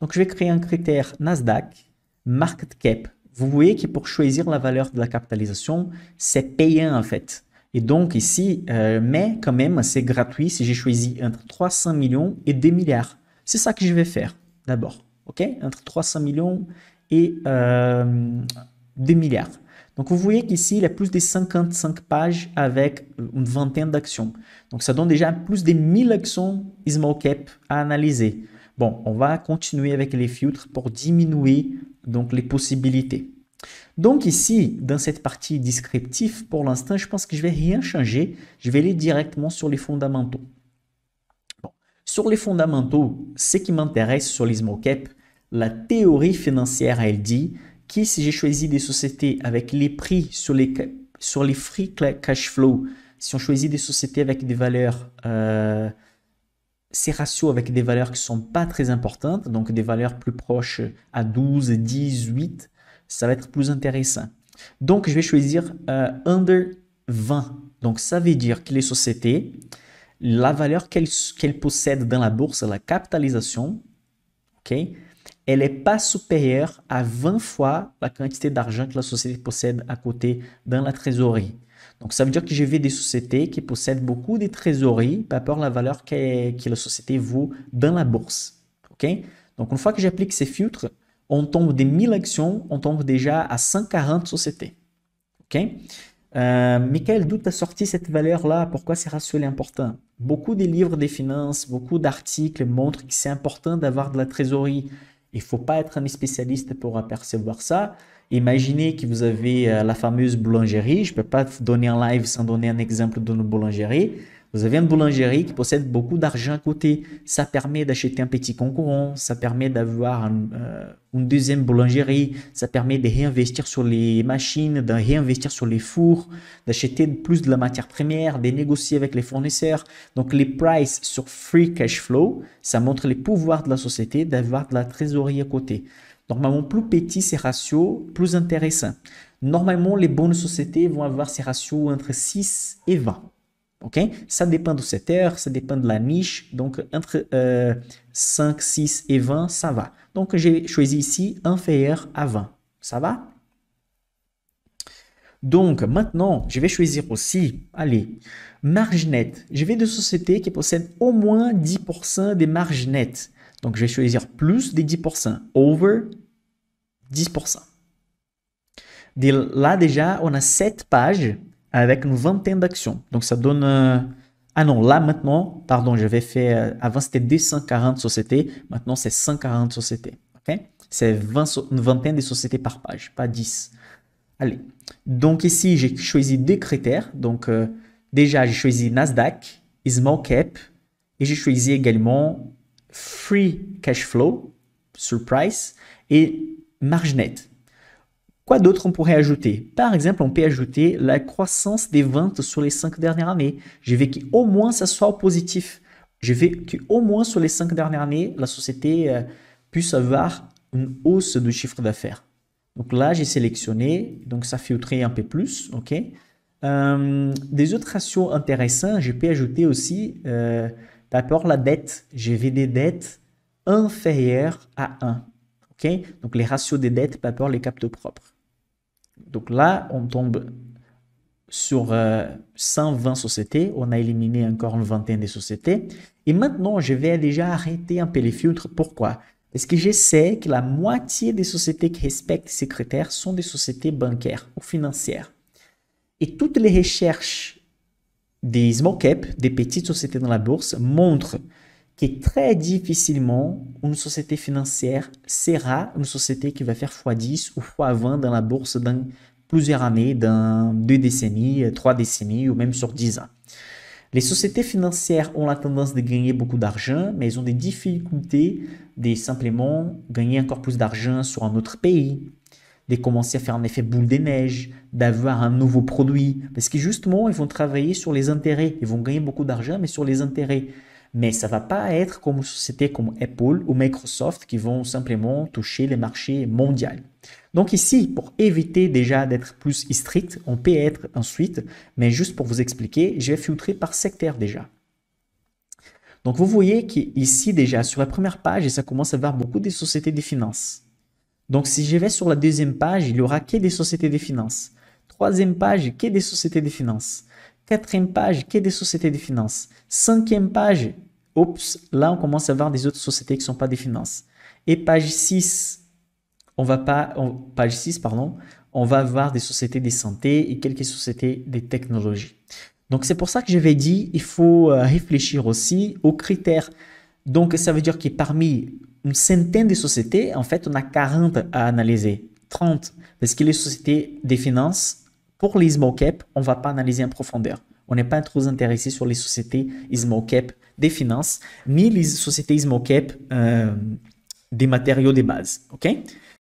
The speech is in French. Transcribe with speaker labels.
Speaker 1: Donc, je vais créer un critère Nasdaq, Market Cap. Vous voyez que pour choisir la valeur de la capitalisation, c'est payant en fait. Et donc ici, mais quand même, c'est gratuit si j'ai choisi entre 300 millions et 2 milliards. C'est ça que je vais faire d'abord. OK? Entre 300 millions et 2 milliards. Donc, vous voyez qu'ici, il y a plus de 55 pages avec une vingtaine d'actions. Donc, ça donne déjà plus de 1000 actions small cap à analyser. Bon, on va continuer avec les filtres pour diminuer donc les possibilités. Donc ici, dans cette partie descriptive, pour l'instant, je pense que je ne vais rien changer. Je vais aller directement sur les fondamentaux. Bon. Sur les fondamentaux, ce qui m'intéresse sur les small cap, la théorie financière, elle dit que si j'ai choisi des sociétés avec les prix sur les free cash flow, si on choisit des sociétés avec des valeurs, ces ratios avec des valeurs qui ne sont pas très importantes, donc des valeurs plus proches à 12, 18, ça va être plus intéressant. Donc, je vais choisir under 20. Donc, ça veut dire que les sociétés, la valeur qu'elles possèdent dans la bourse, la capitalisation, okay, elle n'est pas supérieure à 20 fois la quantité d'argent que la société possède à côté dans la trésorerie. Donc, ça veut dire que je vais des sociétés qui possèdent beaucoup de trésoreries par rapport à la valeur que la société vaut dans la bourse. Okay? Donc, une fois que j'applique ces filtres, on tombe des 1000 actions, on tombe déjà à 140 sociétés. Okay? Michael, d'où tu as sorti cette valeur-là? Pourquoi ces ratios est important? Beaucoup de livres des finances, beaucoup d'articles montrent que c'est important d'avoir de la trésorerie. Il ne faut pas être un spécialiste pour apercevoir ça. Imaginez que vous avez la fameuse boulangerie. Je ne peux pas te donner en live sans donner un exemple d'une boulangerie. Vous avez une boulangerie qui possède beaucoup d'argent à côté. Ça permet d'acheter un petit concurrent, ça permet d'avoir une deuxième boulangerie, ça permet de réinvestir sur les machines, de réinvestir sur les fours, d'acheter plus de la matière première, de négocier avec les fournisseurs. Donc les prices sur free cash flow, ça montre les pouvoirs de la société d'avoir de la trésorerie à côté. Normalement, plus petit ces ratios, plus intéressant. Normalement, les bonnes sociétés vont avoir ces ratios entre 6 et 20. Okay? Ça dépend du secteur, ça dépend de la niche. Donc, entre 5, 6 et 20, ça va. Donc, j'ai choisi ici inférieur à 20. Ça va? Donc, maintenant, je vais choisir aussi, allez, marge nette. Je vais de sociétés qui possèdent au moins 10% des marges nettes. Donc, je vais choisir plus de 10%, over 10%. Là, déjà, on a 7 pages avec une vingtaine d'actions. Donc, ça donne... Ah non, là, maintenant, pardon, j'avais fait... avant, c'était 240 sociétés. Maintenant, c'est 140 sociétés. Okay? C'est une vingtaine de sociétés par page, pas 10. Allez. Donc, ici, j'ai choisi deux critères. Donc, déjà, j'ai choisi Nasdaq, Small Cap, et j'ai choisi également Free Cash Flow, sur Price, et marge nette. Quoi d'autre on pourrait ajouter? Par exemple, on peut ajouter la croissance des ventes sur les 5 dernières années. Je veux qu'au moins ça soit positif. Je veux qu'au moins sur les 5 dernières années, la société puisse avoir une hausse de chiffre d'affaires. Donc là, j'ai sélectionné, donc ça filtrait un peu plus. Ok. Des autres ratios intéressants, je peux ajouter aussi par rapport à la dette. Je veux des dettes inférieures à 1. Okay? Donc les ratios des dettes par rapport aux capitaux propres. Donc là, on tombe sur 120 sociétés. On a éliminé encore une vingtaine de sociétés. Et maintenant, je vais déjà arrêter un peu les filtres. Pourquoi? Parce que je sais que la moitié des sociétés qui respectent ces critères sont des sociétés bancaires ou financières. Et toutes les recherches des small cap, des petites sociétés dans la bourse, montrent que très difficilement une société financière sera une société qui va faire x10 ou x20 dans la bourse dans plusieurs années, dans 2 décennies, 3 décennies ou même sur 10 ans. Les sociétés financières ont la tendance de gagner beaucoup d'argent, mais elles ont des difficultés de simplement gagner encore plus d'argent sur un autre pays, de commencer à faire un effet boule de neige, d'avoir un nouveau produit, parce que justement, ils vont travailler sur les intérêts. Ils vont gagner beaucoup d'argent, mais sur les intérêts. Mais ça ne va pas être comme une société comme Apple ou Microsoft qui vont simplement toucher les marchés mondiaux. Donc ici, pour éviter déjà d'être plus strict, on peut être ensuite, mais juste pour vous expliquer, je vais filtrer par secteur déjà.
Speaker 2: Donc, vous voyez qu'ici, déjà, sur la première page, ça commence à avoir beaucoup de sociétés de finances. Donc, si je vais sur la deuxième page, il y aura que des sociétés de finances. Troisième page, que des sociétés de finances. Quatrième page, que des sociétés de finances. Cinquième page, oups, là, on commence à voir des autres sociétés qui ne sont pas des finances. Et page 6, page 6, pardon, on va avoir des sociétés de santé et quelques sociétés de technologie. Donc, c'est pour ça que je vais dire, il faut réfléchir aussi aux critères. Donc, ça veut dire que parmi une centaine de sociétés, en fait, on a 40 à analyser. 30, parce que les sociétés des finances, pour les small cap, on ne va pas analyser en profondeur. On n'est pas trop intéressé sur les sociétés small cap des finances, ni les sociétés small cap des matériaux de base. OK?